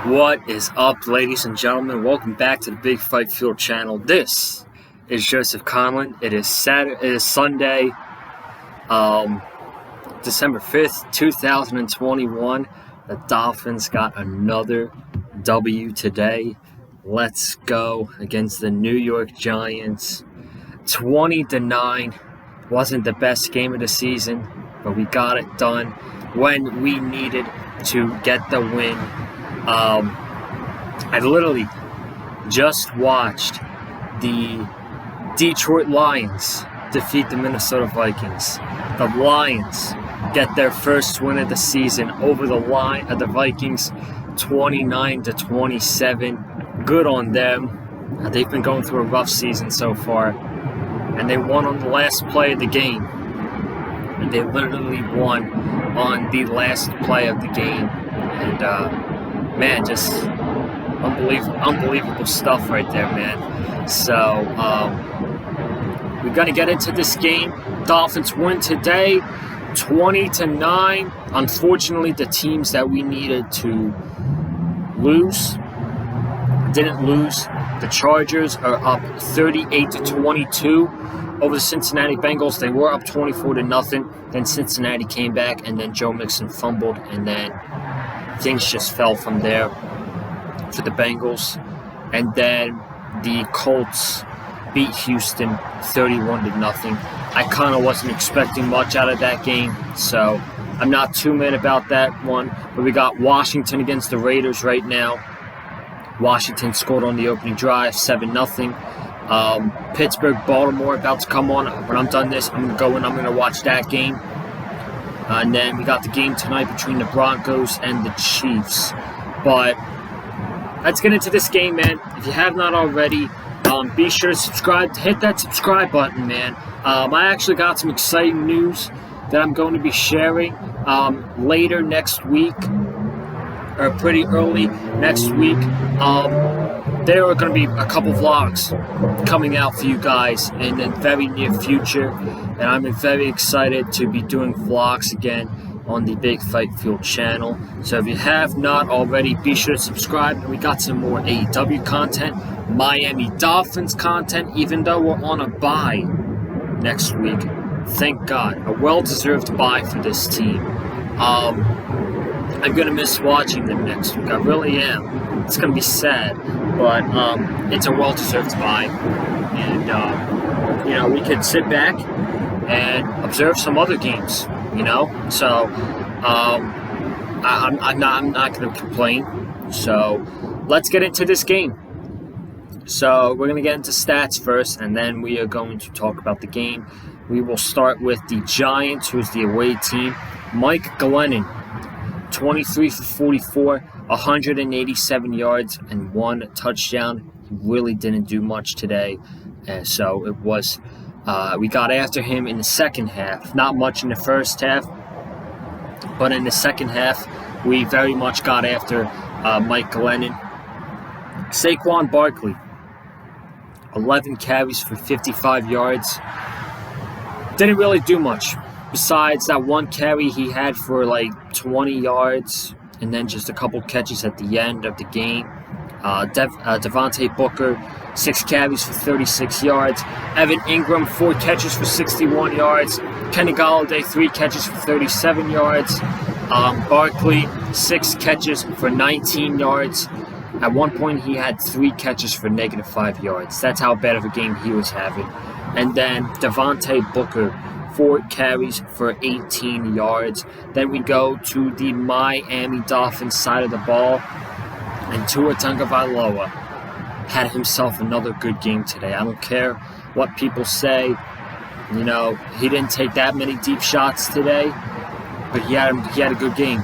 What is up, ladies and gentlemen? Welcome back to the Big Fight Field channel. This is Joseph Conlon. It is Sunday, December 5th, 2021. The Dolphins got another W today. Let's go against the New York Giants. 20-9. Wasn't the best game of the season, but we got it done when we needed to get the win. I literally just watched the Detroit Lions defeat the Minnesota Vikings. The Lions get their first win of the season over the Vikings, 29-27. Good on them. They've been going through a rough season so far, and they won on the last play of the game. And they literally won on the last play of the game, and man, just unbelievable stuff right there, man. So, we're going to get into this game. Dolphins win today, 20-9. Unfortunately, the teams that we needed to lose didn't lose. The Chargers are up 38-22 over the Cincinnati Bengals. They were up 24-0. Then Cincinnati came back, and then Joe Mixon fumbled, and then things just fell from there for the Bengals. And then the Colts beat Houston 31-0. I kind of wasn't expecting much out of that game, so I'm not too mad about that one. But we got Washington against the Raiders right now. Washington scored on the opening drive, 7-0. Pittsburgh, Baltimore about to come on. When I'm done this, I'm going to watch that game. And then we got the game tonight between the Broncos and the Chiefs. But let's get into this game, man. If you have not already, be sure to subscribe. Hit that subscribe button, man. I actually got some exciting news that I'm going to be sharing later next week, or pretty early next week. There are going to be a couple vlogs coming out for you guys in the very near future, and I'm very excited to be doing vlogs again on the Big Fight Field channel. So if you have not already, be sure to subscribe. We got some more AEW content, Miami Dolphins content, even though we're on a bye next week. Thank God. A well-deserved bye for this team. I'm going to miss watching them next week. I really am. It's going to be sad, but it's a well-deserved bye. And, we could sit back and observe some other games, So, I'm not going to complain. So, let's get into this game. So, we're going to get into stats first, and then we are going to talk about the game. We will start with the Giants, who's the away team. Mike Glennon, 23 for 44, 187 yards, and 1 touchdown. He really didn't do much today. So it was, we got after him in the second half. Not much in the first half, but in the second half, we very much got after Mike Glennon. Saquon Barkley, 11 carries for 55 yards. Didn't really do much. Besides that one carry he had for like 20 yards, and then just a couple catches at the end of the game. Devontae Booker, 6 carries for 36 yards. Evan Ingram, 4 catches for 61 yards. Kenny Golladay, 3 catches for 37 yards. Barkley, 6 catches for 19 yards. At one point, he had 3 catches for -5 yards. That's how bad of a game he was having. And then Devontae Booker, 4 carries for 18 yards. Then we go to the Miami Dolphins side of the ball, and Tua Tagovailoa had himself another good game today. I don't care what people say. He didn't take that many deep shots today, but he had a good game.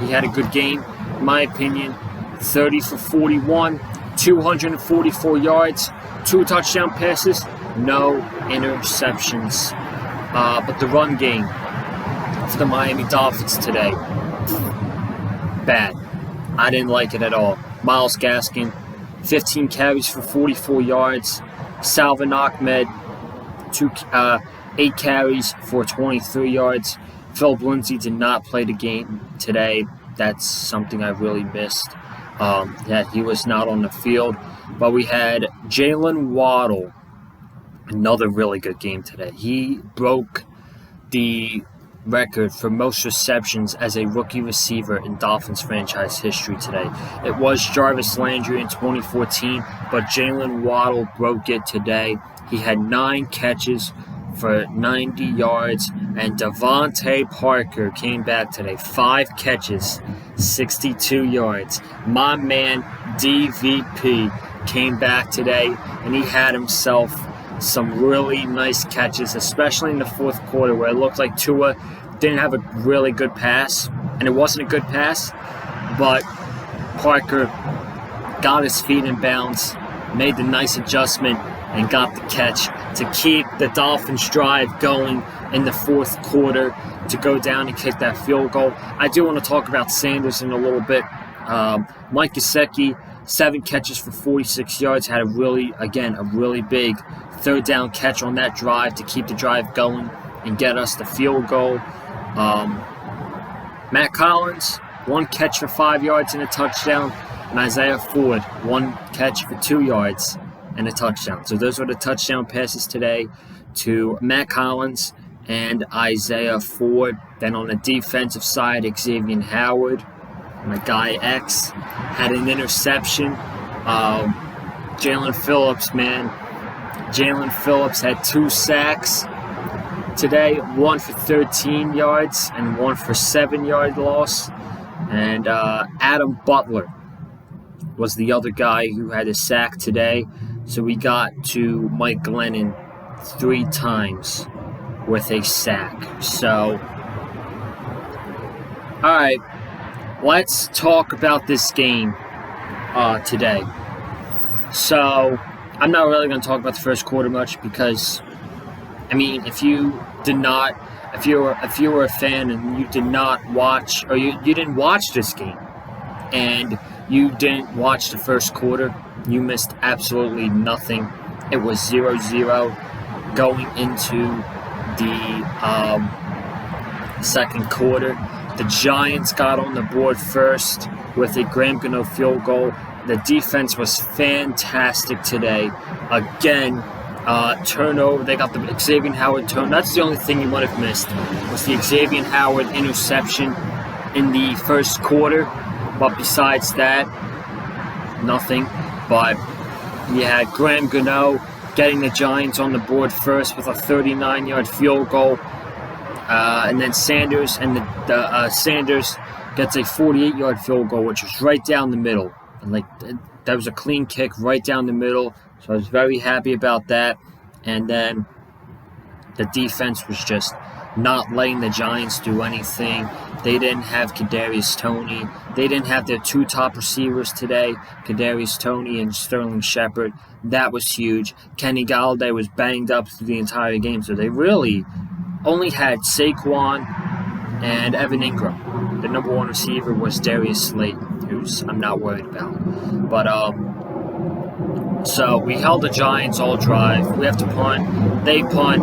He had a good game, in my opinion. 30 for 41, 244 yards, 2 touchdown passes, no interceptions. But the run game for the Miami Dolphins today, bad. I didn't like it at all. Myles Gaskin, 15 carries for 44 yards. Salvon Ahmed, 8 carries for 23 yards. Philip Lindsay did not play the game today. That's something I really missed. He was not on the field. But we had Jalen Waddle, another really good game today. He broke the record for most receptions as a rookie receiver in Dolphins franchise history today. It was Jarvis Landry in 2014, but Jalen Waddle broke it today. He had 9 catches for 90 yards, and Devontae Parker came back today. 5 catches, 62 yards. My man DVP came back today, and he had himself some really nice catches, especially in the fourth quarter where it looked like Tua didn't have a really good pass, and it wasn't a good pass, but Parker got his feet in bounds, made the nice adjustment, and got the catch to keep the Dolphins drive going in the fourth quarter to go down and kick that field goal. I do want to talk about Sanders in a little bit. Mike Gesicki, 7 catches for 46 yards, had a really big third down catch on that drive to keep the drive going and get us the field goal. Matt Collins, 1 catch for 5 yards and a touchdown, and Isaiah Ford, 1 catch for 2 yards and a touchdown. So those were the touchdown passes today to Matt Collins and Isaiah Ford. Then on the defensive side, Xavier Howard, my guy X, had an interception. Jalen Phillips, man. Jalen Phillips had 2 sacks today, 1 for 13 yards and 1 for 7-yard loss. And Adam Butler was the other guy who had a sack today. So we got to Mike Glennon 3 times with a sack. So, all right, let's talk about this game today. So, I'm not really going to talk about the first quarter much because, I mean, if you were a fan and you did not watch, or you didn't watch this game, and you didn't watch the first quarter, you missed absolutely nothing. It was 0-0 going into the second quarter. The Giants got on the board first with a Graham Gano field goal. The defense was fantastic today. Again, turnover. They got the Xavier Howard turnover. That's the only thing you might have missed, was the Xavier Howard interception in the first quarter. But besides that, nothing. But you had Graham Gano getting the Giants on the board first with a 39-yard field goal. And then Sanders Sanders gets a 48-yard field goal, which was right down the middle. And that was a clean kick right down the middle. So I was very happy about that. And then the defense was just not letting the Giants do anything. They didn't have Kadarius Toney. They didn't have their 2 top receivers today, Kadarius Toney and Sterling Shepard. That was huge. Kenny Galladay was banged up through the entire game, so they really only had Saquon and Evan Ingram. The number 1 receiver was Darius Slayton, who's I'm not worried about. But so we held the Giants all drive. We have to punt. They punt,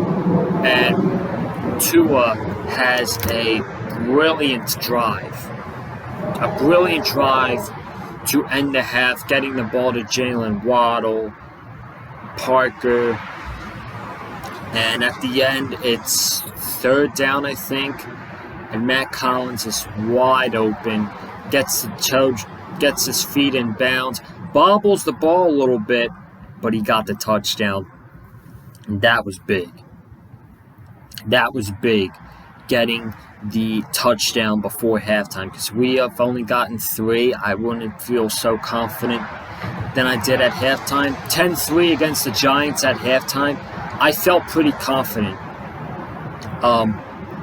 and Tua has a brilliant drive. A brilliant drive to end the half, getting the ball to Jalen Waddle, Parker, and at the end, it's 3rd down, I think, and Matt Collins is wide open, gets his feet in bounds, bobbles the ball a little bit, but he got the touchdown, and that was big. That was big, getting the touchdown before halftime, because we have only gotten 3. I wouldn't feel so confident than I did at halftime. 10-3 against the Giants at halftime. I felt pretty confident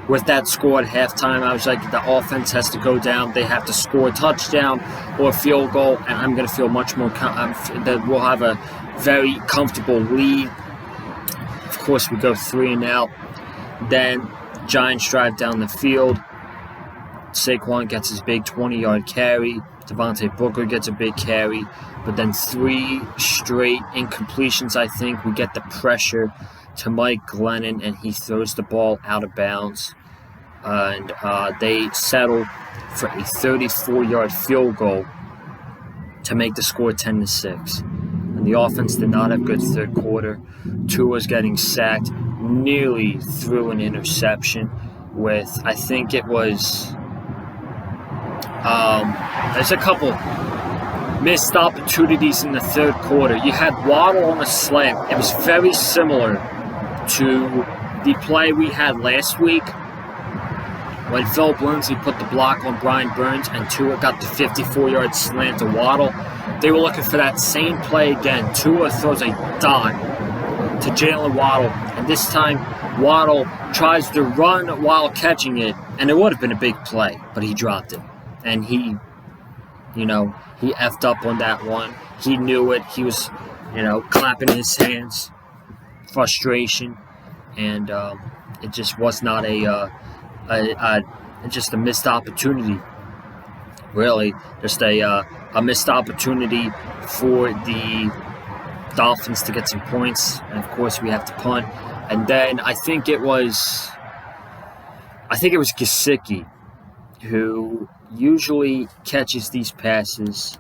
with that score at halftime. I was like, the offense has to go down. They have to score a touchdown or a field goal, and I'm going to feel much more that we'll have a very comfortable lead. Of course, we go 3 and out. Then Giants drive down the field. Saquon gets his big 20-yard carry. Devontae Booker gets a big carry. But then 3 straight incompletions, I think. We get the pressure to Mike Glennon, and he throws the ball out of bounds. And they settle for a 34-yard field goal to make the score 10-6. And the offense did not have good third quarter. Tua was getting sacked, nearly threw an interception with, I think it was, there's a couple missed opportunities in the third quarter. You had Waddle on a slant. It was very similar to the play we had last week when Phil Lindsay put the block on Brian Burns and Tua got the 54-yard slant to Waddle. They were looking for that same play again. Tua throws a dot to Jalen Waddle, and this time Waddle tries to run while catching it, and it would have been a big play, but he dropped it. And he effed up on that one. He knew it. He was, clapping his hands, frustration, and it just was not just a missed opportunity. Really, just a missed opportunity for the Dolphins to get some points, and of course we have to punt. And then I think it was Gesicki who usually catches these passes.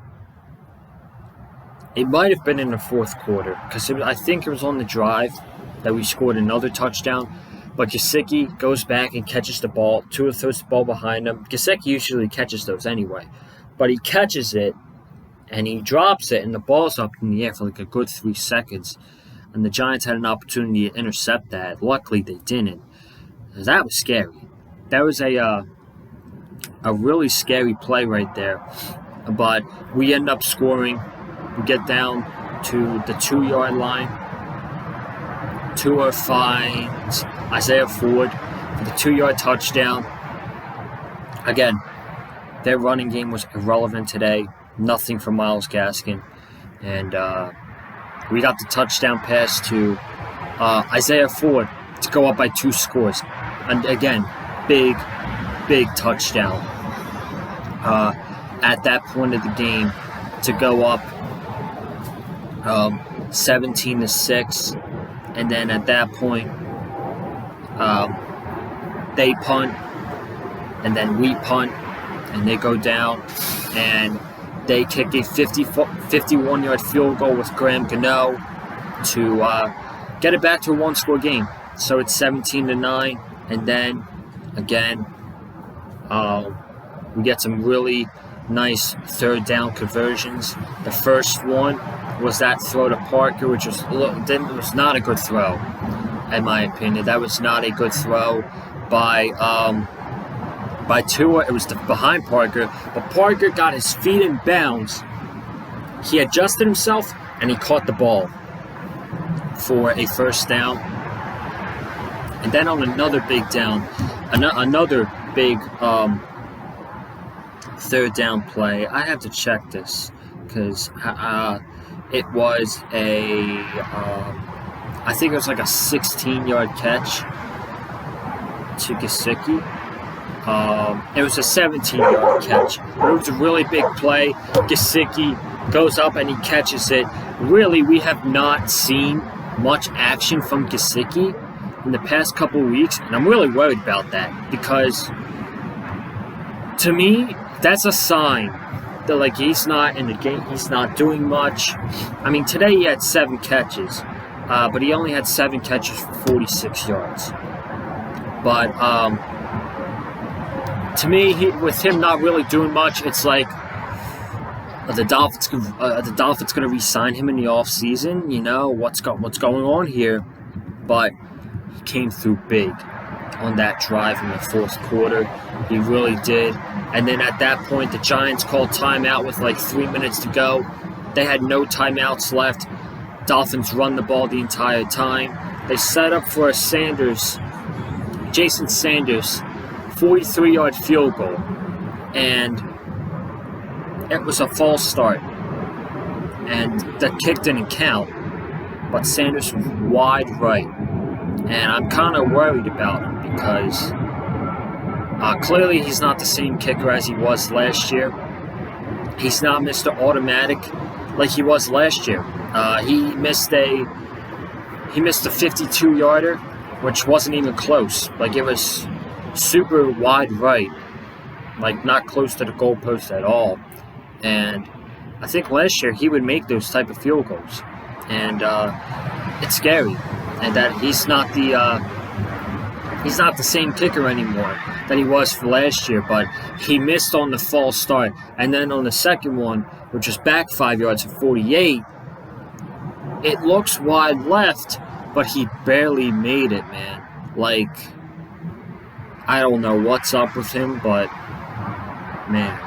It might have been in the fourth quarter because I think it was on the drive that we scored another touchdown. But Gesicki goes back and catches the ball. Tua throws the ball behind him. Gesicki usually catches those anyway. But he catches it, and he drops it, and the ball's up in the air for like a good 3 seconds. And the Giants had an opportunity to intercept that. Luckily, they didn't. That was scary. That was a really scary play right there. But we end up scoring. We get down to the 2-yard line. Tua finds Isaiah Ford for the 2-yard touchdown. Again, their running game was irrelevant today. Nothing from Myles Gaskin. And we got the touchdown pass to Isaiah Ford to go up by 2 scores. And again, big touchdown at that point of the game to go up 17-6. And then at that point, they punt, and then we punt, and they go down, and they kick a 51-yard field goal with Graham Gano to get it back to a 1-score game. So it's 17-9, and then again, we get some really nice third down conversions. The first one was that throw to Parker, which was not a good throw, in my opinion. That was not a good throw by Tua. It was behind Parker, but Parker got his feet in bounds. He adjusted himself, and he caught the ball for a first down. And then on another big down, another big third down play. I have to check this because it was I think it was like a 16-yard catch to Gesicki. It was a 17-yard catch. It was a really big play. Gesicki goes up and he catches it. Really, we have not seen much action from Gesicki in the past couple weeks, and I'm really worried about that because, to me, that's a sign that like he's not in the game. He's not doing much. I mean, today he had 7 catches, but he only had 7 catches for 46 yards. But to me, with him not really doing much, it's like the Dolphins going to re-sign him in the offseason. You know what's going on here, but he came through big on that drive in the fourth quarter. He really did. And then at that point, the Giants called timeout with like 3 minutes to go. They had no timeouts left. Dolphins run the ball the entire time. They set up for a Jason Sanders, 43-yard field goal. And it was a false start. And the kick didn't count. But Sanders was wide right. And I'm kind of worried about him because clearly he's not the same kicker as he was last year. He's not Mr. Automatic like he was last year. He missed a 52-yarder, which wasn't even close. Like, it was super wide right, like not close to the goalpost at all. And I think last year he would make those type of field goals, and it's scary. And that he's not the same kicker anymore that he was for last year. But he missed on the false start, and then on the second one, which was back 5 yards at 48, it looks wide left, but he barely made it, man. Like, I don't know what's up with him, but man,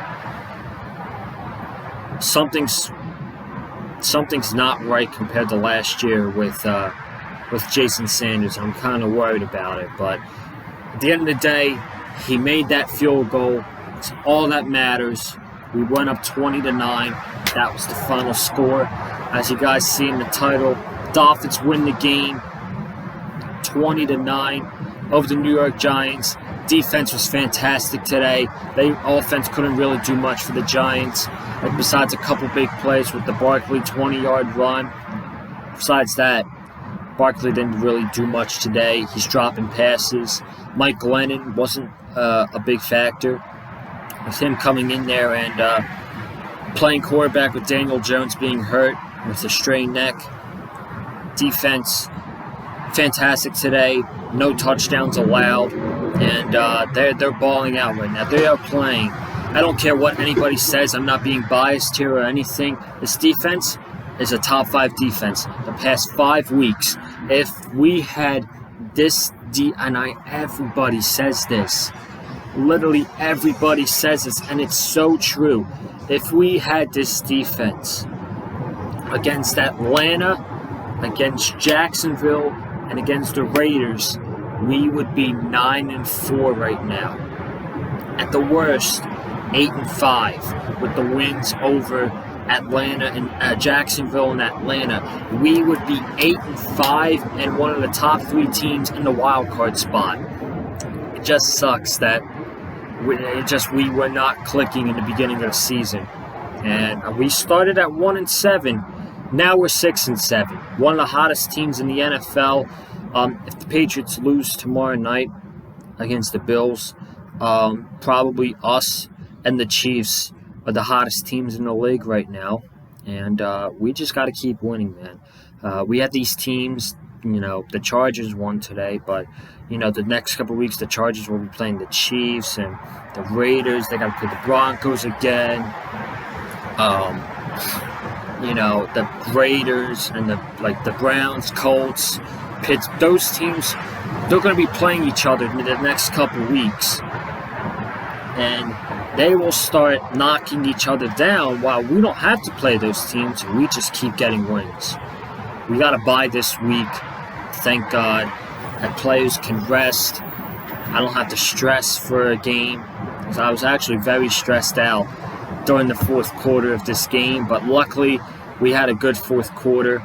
something's not right compared to last year with Jason Sanders. I'm kind of worried about it, but at the end of the day, he made that field goal. It's all that matters. We went up 20-9. That was the final score. As you guys see in the title, Dolphins win the game 20-9 over the New York Giants. Defense was fantastic today. Offense couldn't really do much for the Giants, besides a couple big plays with the Barkley 20-yard run. Besides that, Barkley didn't really do much today. He's dropping passes. Mike Glennon wasn't a big factor. With him coming in there and playing quarterback with Daniel Jones being hurt with a strained neck. Defense, fantastic today. No touchdowns allowed. And they're balling out right now. They are playing. I don't care what anybody says. I'm not being biased here or anything. This defense is a top 5 defense the past 5 weeks. If we had this everybody says this. Literally everybody says this, and it's so true. If we had this defense against Atlanta, against Jacksonville, and against the Raiders, we would be 9-4 right now. At the worst, 8-5 with the wins over Atlanta and Jacksonville and Atlanta. We would be 8-5 and one of the top 3 teams in the wild card spot. It just sucks that we were not clicking in the beginning of the season, and we started at 1-7. Now we're 6-7. One of the hottest teams in the NFL. If the Patriots lose tomorrow night against the Bills, probably us and the Chiefs are the hottest teams in the league right now, and we just got to keep winning, man. We had these teams, the Chargers won today, but the next couple of weeks the Chargers will be playing the Chiefs and the Raiders. They got to play the Broncos again. The Raiders and the Browns, Colts, Pitts. Those teams, they're going to be playing each other in the next couple of weeks, and they will start knocking each other down while we don't have to play those teams. We just keep getting wins. We got to bye this week. Thank God that players can rest. I don't have to stress for a game, because I was actually very stressed out during the fourth quarter of this game, but luckily we had a good fourth quarter.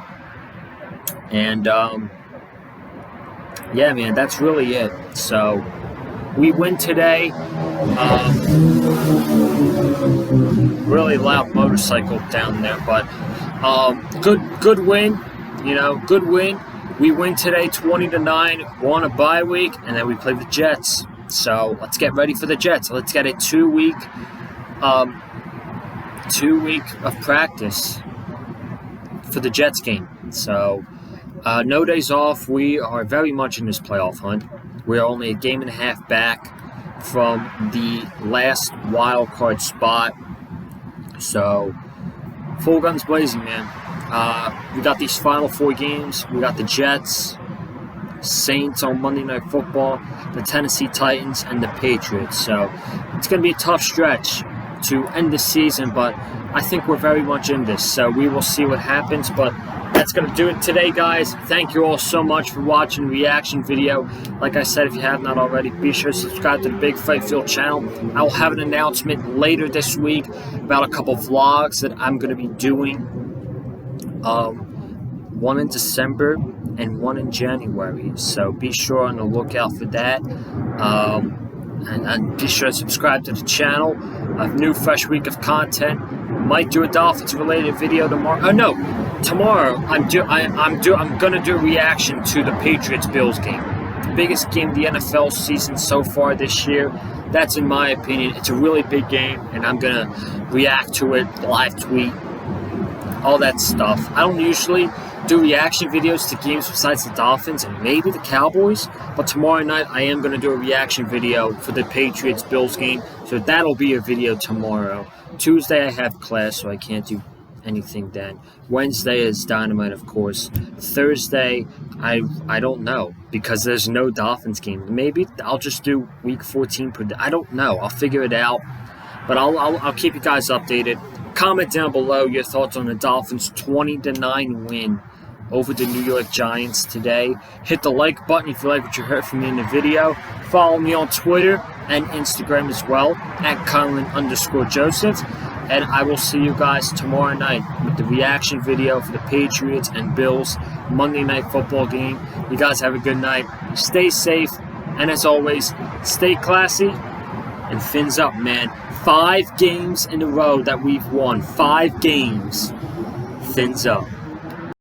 And yeah, man, that's really it. So we win today. Really loud motorcycle down there, but good win. Good win. We win today 20-9. We're on a bye week, and then we play the Jets. So let's get ready for the Jets. Let's get a 2 week of practice for the Jets game. So no days off. We are very much in this playoff hunt. We are only a game and a half back from the last wild card spot. So full guns blazing, man. We got these final 4 games. We got the Jets, Saints on Monday Night Football, the Tennessee Titans, and the Patriots. So it's going to be a tough stretch to end the season, but I think we're very much in this. So we will see what happens, but that's going to do it today, guys. Thank you all so much for watching the reaction video. Like I said, if you have not already, be sure to subscribe to the Big Fight Field channel. I will have an announcement later this week about a couple vlogs that I'm going to be doing. One in December and one in January. So be sure on the lookout for that. And be sure to subscribe to the channel. A new fresh week of content. Might do a Dolphins related video tomorrow. Oh no, tomorrow I'm gonna do a reaction to the Patriots Bills game. The biggest game of the NFL season so far this year. That's in my opinion. It's a really big game, and I'm gonna react to it, live tweet, all that stuff. I don't usually do reaction videos to games besides the Dolphins and maybe the Cowboys, but tomorrow night I am going to do a reaction video for the Patriots-Bills game, so that'll be a video tomorrow. Tuesday I have class, so I can't do anything then. Wednesday is Dynamite, of course. Thursday, I don't know, because there's no Dolphins game. Maybe I'll just do Week 14. I don't know. I'll figure it out, but I'll keep you guys updated. Comment down below your thoughts on the Dolphins' 20-9 win over the New York Giants today. Hit the like button if you like what you heard from me in the video. Follow me on Twitter and Instagram as well, @Colin_Joseph. And I will see you guys tomorrow night with the reaction video for the Patriots and Bills Monday Night Football game. You guys have a good night. Stay safe. And as always, stay classy and fins up, man. 5 games in a row that we've won. 5 games. Fins up.